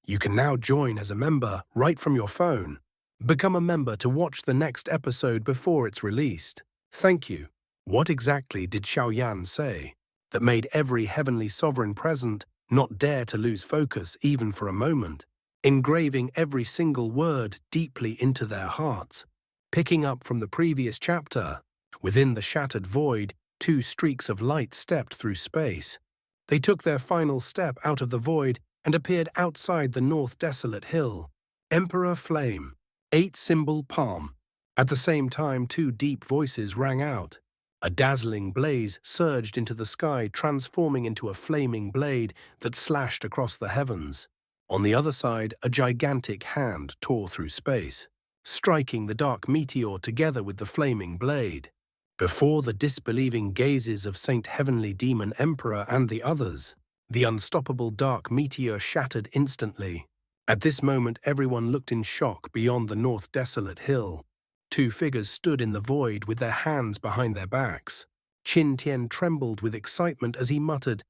You can now join as a member right from your phone. Become a member to watch the next episode before it's released. Thank you. What exactly did Xiao say that made every heavenly sovereign present not dare to lose focus even for a moment, engraving every single word deeply into their hearts? Picking up from the previous chapter, within the shattered void, two streaks of light stepped through space. They took their final step out of the void and appeared outside the north desolate hill. Emperor Flame, 8-symbol palm. At the same time, two deep voices rang out. A dazzling blaze surged into the sky, transforming into a flaming blade that slashed across the heavens. On the other side, a gigantic hand tore through space, striking the dark meteor together with the flaming blade. Before the disbelieving gazes of Saint Heavenly Demon Emperor and the others, the unstoppable dark meteor shattered instantly. At this moment, everyone looked in shock beyond the north desolate hill. Two figures stood in the void with their hands behind their backs. Qin Tian trembled with excitement as he muttered,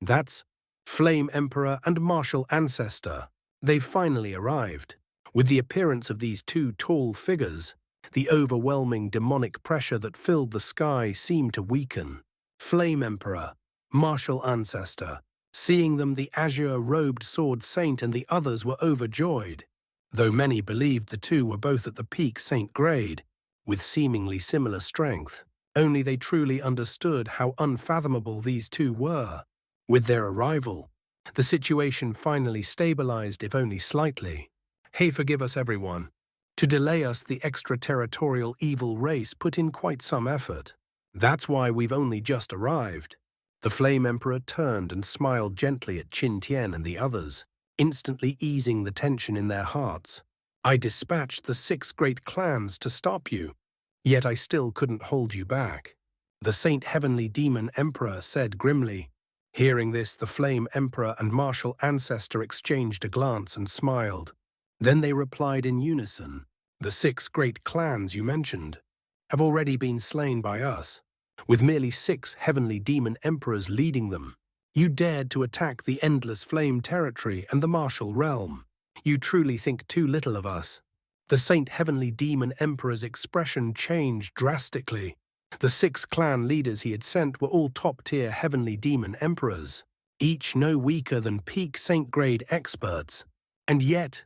That's Flame Emperor and Martial Ancestor. They've finally arrived." With the appearance of these two tall figures, the overwhelming demonic pressure that filled the sky seemed to weaken. Flame Emperor, Martial Ancestor. Seeing them, the azure-robed sword saint and the others were overjoyed. Though many believed the two were both at the peak saint grade, with seemingly similar strength, only they truly understood how unfathomable these two were. With their arrival, the situation finally stabilized, if only slightly. "Hey, forgive us, everyone. To delay us, the extraterritorial evil race put in quite some effort. That's why we've only just arrived." The Flame Emperor turned and smiled gently at Qin Tian and the others, instantly easing the tension in their hearts. "I dispatched the 6 great clans to stop you, yet I still couldn't hold you back," the Saint Heavenly Demon Emperor said grimly. Hearing this, the Flame Emperor and Martial Ancestor exchanged a glance and smiled. Then they replied in unison, "The 6 great clans you mentioned have already been slain by us, with merely 6 heavenly demon emperors leading them. You dared to attack the endless flame territory and the martial realm. You truly think too little of us." The Saint Heavenly Demon Emperor's expression changed drastically. The 6 clan leaders he had sent were all top-tier heavenly demon emperors, each no weaker than peak saint-grade experts. And yet,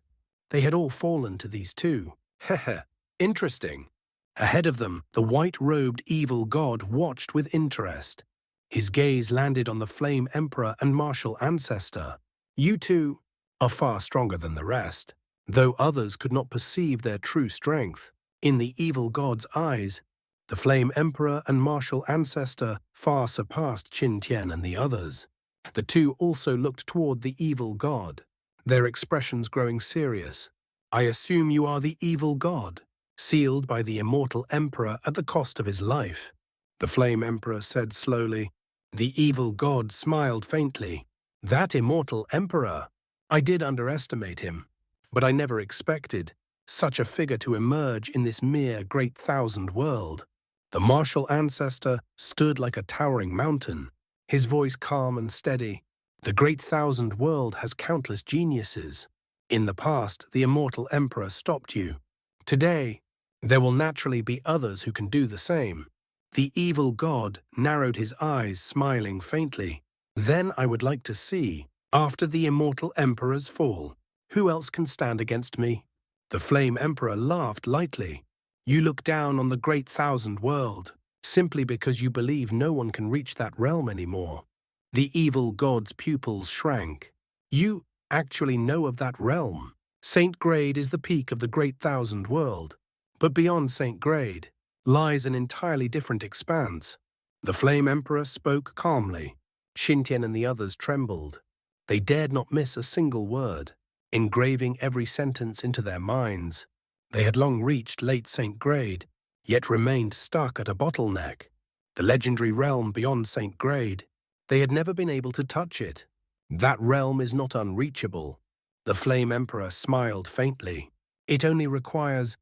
they had all fallen to these two. Heh, interesting. Ahead of them, the white-robed evil god watched with interest. His gaze landed on the Flame Emperor and Martial Ancestor. "You two are far stronger than the rest." Though others could not perceive their true strength, in the evil god's eyes, the Flame Emperor and Martial Ancestor far surpassed Qin Tian and the others. The two also looked toward the evil god, their expressions growing serious. "I assume you are the evil god, sealed by the Immortal Emperor at the cost of his life," the Flame Emperor said slowly. The evil god smiled faintly. "That Immortal Emperor, I did underestimate him, but I never expected such a figure to emerge in this mere great thousand world." The Martial Ancestor stood like a towering mountain, his voice calm and steady. "The great thousand world has countless geniuses. In the past, the Immortal Emperor stopped you. Today, there will naturally be others who can do the same." The evil god narrowed his eyes, smiling faintly. "Then I would like to see, after the Immortal Emperor's fall, who else can stand against me?" The Flame Emperor laughed lightly. "You look down on the great thousand world, simply because you believe no one can reach that realm anymore." The evil god's pupils shrank. "You actually know of that realm. Saint Grade is the peak of the great thousand world, but beyond Saint Grade lies an entirely different expanse." The Flame Emperor spoke calmly. Qin Tian and the others trembled. They dared not miss a single word, engraving every sentence into their minds. They had long reached late Saint Grade, yet remained stuck at a bottleneck. The legendary realm beyond Saint Grade. They had never been able to touch it. That realm is not unreachable. The Flame Emperor smiled faintly. "It only requires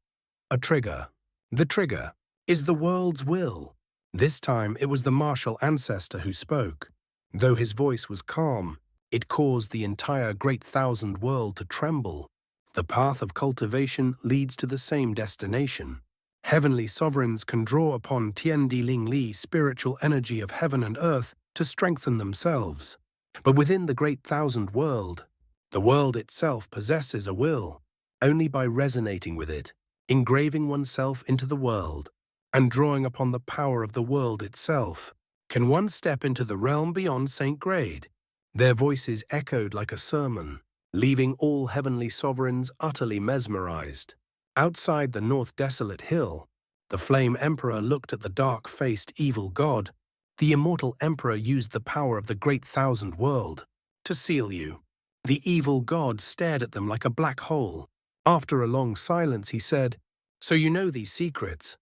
a trigger. The trigger is the world's will." This time it was the Martial Ancestor who spoke. Though his voice was calm, It caused the entire great thousand world to tremble. The path of cultivation leads to the same destination. Heavenly sovereigns can draw upon Tiandi Ling Li, spiritual energy of heaven and earth, to strengthen themselves. But within the great thousand world, the world itself possesses a will. Only by resonating with it, engraving oneself into the world, and drawing upon the power of the world itself, can one step into the realm beyond Saint Grade. Their voices echoed like a sermon, leaving all heavenly sovereigns utterly mesmerized. Outside the North Desolate Hill, the Flame Emperor looked at the dark-faced evil god. The Immortal Emperor used the power of the great thousand world to seal you. The evil god stared at them like a black hole. After a long silence, he said, "So you know these secrets,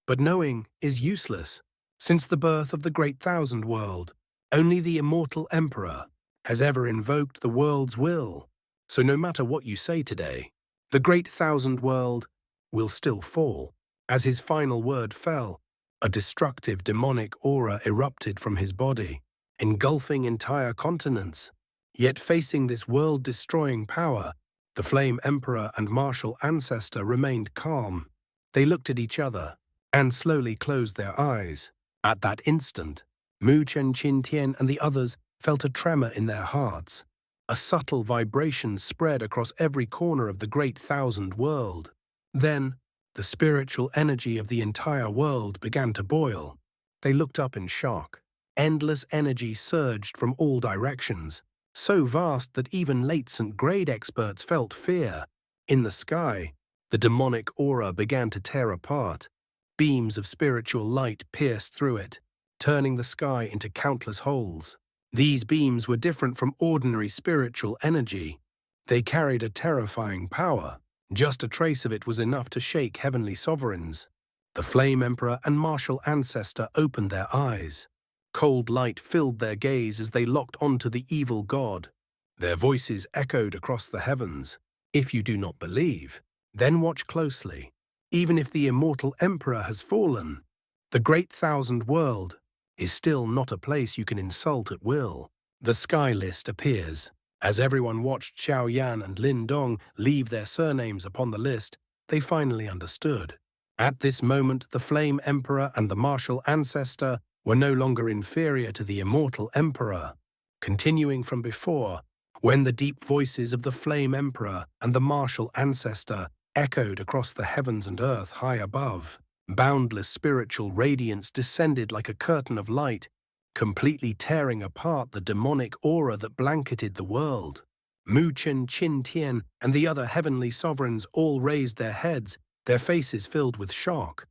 but knowing is useless. Since the birth of the great thousand world, only the Immortal Emperor has ever invoked the world's will. So no matter what you say today, the great thousand world will still fall." As his final word fell, a destructive demonic aura erupted from his body, engulfing entire continents. Yet facing this world-destroying power, the Flame Emperor and Martial Ancestor remained calm. They looked at each other and slowly closed their eyes. At that instant, Mu Chen Qin Tian and the others felt a tremor in their hearts. A subtle vibration spread across every corner of the great thousand world. Then, the spiritual energy of the entire world began to boil. They looked up in shock. Endless energy surged from all directions, so vast that even latent grade experts felt fear. In the sky, the demonic aura began to tear apart. Beams of spiritual light pierced through it, turning the sky into countless holes. These beams were different from ordinary spiritual energy. They carried a terrifying power. Just a trace of it was enough to shake heavenly sovereigns. The Flame Emperor and Martial Ancestor opened their eyes. Cold light filled their gaze as they locked onto the evil god. Their voices echoed across the heavens. "If you do not believe, then watch closely. Even if the Immortal Emperor has fallen, the great thousand world is still not a place you can insult at will." The sky list appears. As everyone watched Xiao Yan and Lin Dong leave their surnames upon the list, they finally understood. At this moment, the Flame Emperor and the Martial Ancestor were no longer inferior to the Immortal Emperor. Continuing from before, when the deep voices of the Flame Emperor and the Martial Ancestor echoed across the heavens and earth high above, boundless spiritual radiance descended like a curtain of light, completely tearing apart the demonic aura that blanketed the world. Mu Chen Qin Tian and the other heavenly sovereigns all raised their heads, their faces filled with shock.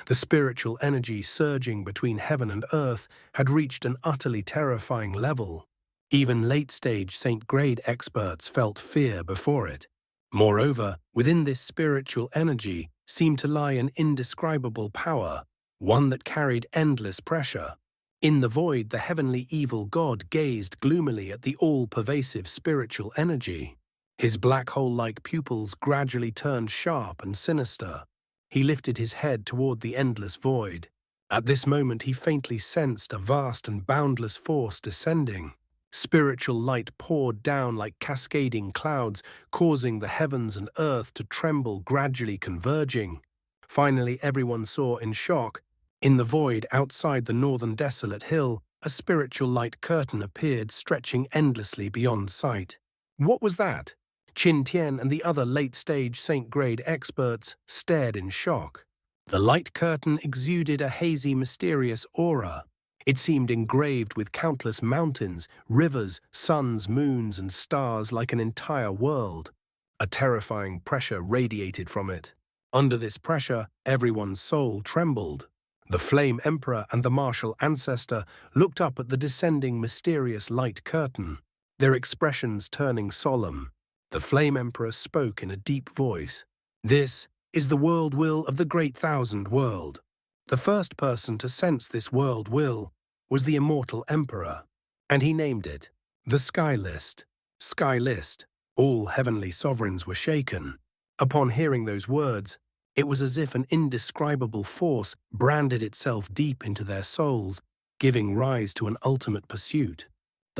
The spiritual energy surging between heaven and earth had reached an utterly terrifying level. Even late-stage Saint Grade experts felt fear before it. Moreover, within this spiritual energy seemed to lie an indescribable power, one that carried endless pressure. In the void, the heavenly evil god gazed gloomily at the all-pervasive spiritual energy. His black hole-like pupils gradually turned sharp and sinister. He lifted his head toward the endless void. At this moment, he faintly sensed a vast and boundless force descending. Spiritual light poured down like cascading clouds, causing the heavens and earth to tremble, gradually converging. Finally, everyone saw in shock. In the void outside the northern desolate hill, a spiritual light curtain appeared, stretching endlessly beyond sight. What was that? Qin Tian and the other late-stage Saint Grade experts stared in shock. The light curtain exuded a hazy, mysterious aura. It seemed engraved with countless mountains, rivers, suns, moons, and stars like an entire world. A terrifying pressure radiated from it. Under this pressure, everyone's soul trembled. The Flame Emperor and the Martial Ancestor looked up at the descending mysterious light curtain, their expressions turning solemn. The Flame Emperor spoke in a deep voice. "This is the world will of the Great Thousand World." The first person to sense this world will was the Immortal Emperor, and he named it the Sky List. Sky List. All heavenly sovereigns were shaken. Upon hearing those words, it was as if an indescribable force branded itself deep into their souls, giving rise to an ultimate pursuit.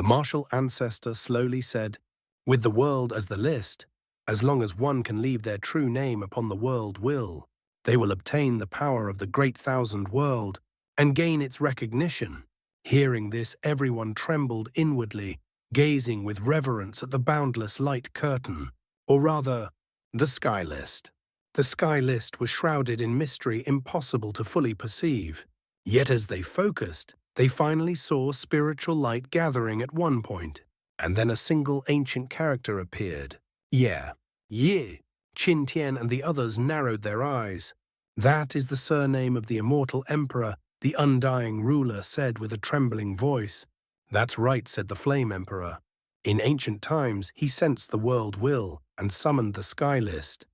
The martial ancestor slowly said, "With the world as the list, as long as one can leave their true name upon the world will, they will obtain the power of the great thousand world and gain its recognition." Hearing this, everyone trembled inwardly, gazing with reverence at the boundless light curtain, or rather, the sky list. The sky list was shrouded in mystery impossible to fully perceive. Yet as they focused, they finally saw spiritual light gathering at one point, and then a single ancient character appeared. Yeah, Yi. Qin Tian and the others narrowed their eyes. "That is the surname of the immortal emperor," the undying ruler said with a trembling voice. "That's right," said the Flame Emperor. "In ancient times, he sensed the world will and summoned the sky list,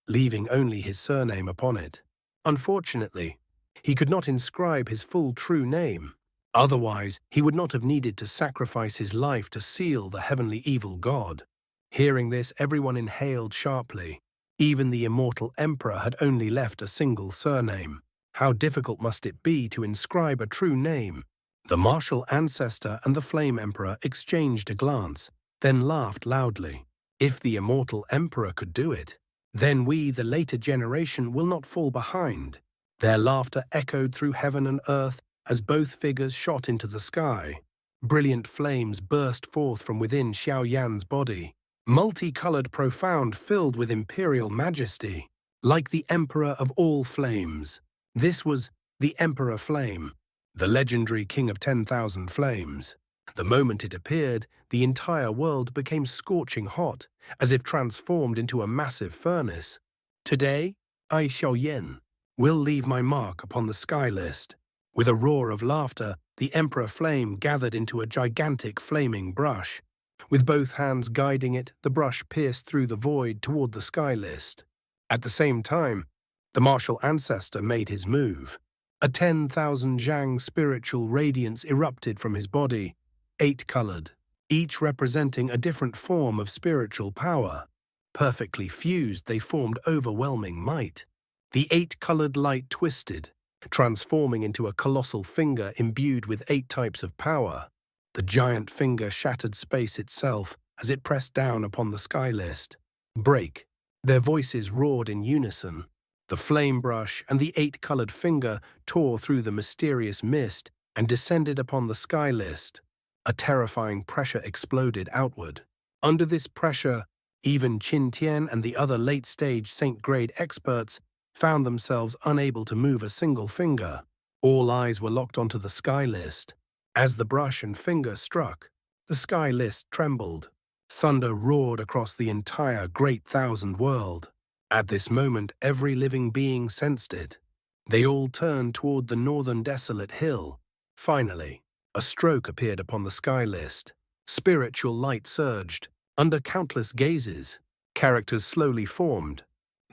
leaving only his surname upon it. Unfortunately, he could not inscribe his full true name. Otherwise, he would not have needed to sacrifice his life to seal the heavenly evil god." Hearing this, everyone inhaled sharply. Even the immortal emperor had only left a single surname. How difficult must it be to inscribe a true name? The martial ancestor and the Flame Emperor exchanged a glance, then laughed loudly. "If the immortal emperor could do it, then we, the later generation, will not fall behind." Their laughter echoed through heaven and earth as both figures shot into the sky. Brilliant flames burst forth from within Xiao Yan's body, multicolored, profound, filled with imperial majesty, like the emperor of all flames. This was the Emperor Flame, the legendary king of 10,000 flames. The moment it appeared, the entire world became scorching hot, as if transformed into a massive furnace. "Today, I, Xiao Yan, will leave my mark upon the sky list." With a roar of laughter, the Emperor Flame gathered into a gigantic flaming brush. With both hands guiding it, the brush pierced through the void toward the sky list. At the same time, the martial ancestor made his move. A 10,000 zhang spiritual radiance erupted from his body, 8-colored, each representing a different form of spiritual power. Perfectly fused, they formed overwhelming might. The 8-colored light twisted, transforming into a colossal finger imbued with 8 types of power. The giant finger shattered space itself as it pressed down upon the sky list. "Break!" Their voices roared in unison. The flame brush and the 8-colored finger tore through the mysterious mist and descended upon the sky list. A terrifying pressure exploded outward. Under this pressure, even Qin Tian and the other late-stage Saint-grade experts found themselves unable to move a single finger. All eyes were locked onto the sky list. As the brush and finger struck, the sky list trembled. Thunder roared across the entire great thousand world. At this moment, every living being sensed it. They all turned toward the northern desolate hill. Finally, a stroke appeared upon the sky list. Spiritual light surged. Under countless gazes, characters slowly formed.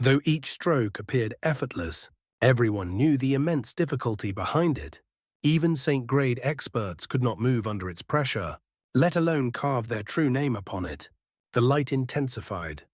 Though each stroke appeared effortless, everyone knew the immense difficulty behind it. Even Saint-grade experts could not move under its pressure, let alone carve their true name upon it. The light intensified.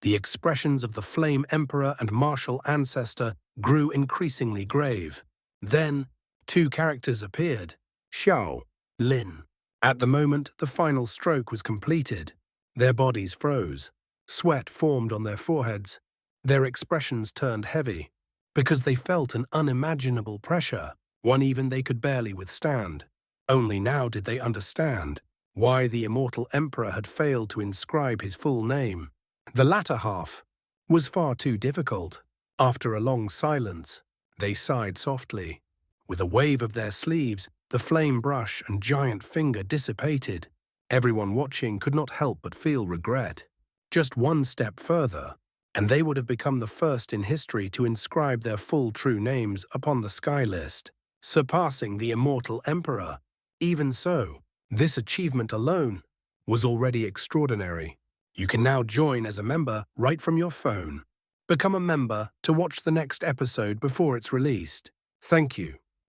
The expressions of the Flame Emperor and martial ancestor grew increasingly grave. Then, 2 characters appeared, Xiao, Lin. At the moment the final stroke was completed, their bodies froze. Sweat formed on their foreheads. Their expressions turned heavy, because they felt an unimaginable pressure, one even they could barely withstand. Only now did they understand why the immortal emperor had failed to inscribe his full name. The latter half was far too difficult. After a long silence, they sighed softly. With a wave of their sleeves, the flame brush and giant finger dissipated. Everyone watching could not help but feel regret. Just one step further, and they would have become the first in history to inscribe their full true names upon the sky list, surpassing the immortal emperor. Even so, this achievement alone was already extraordinary. You can now join as a member right from your phone. Become a member to watch the next episode before it's released. Thank you.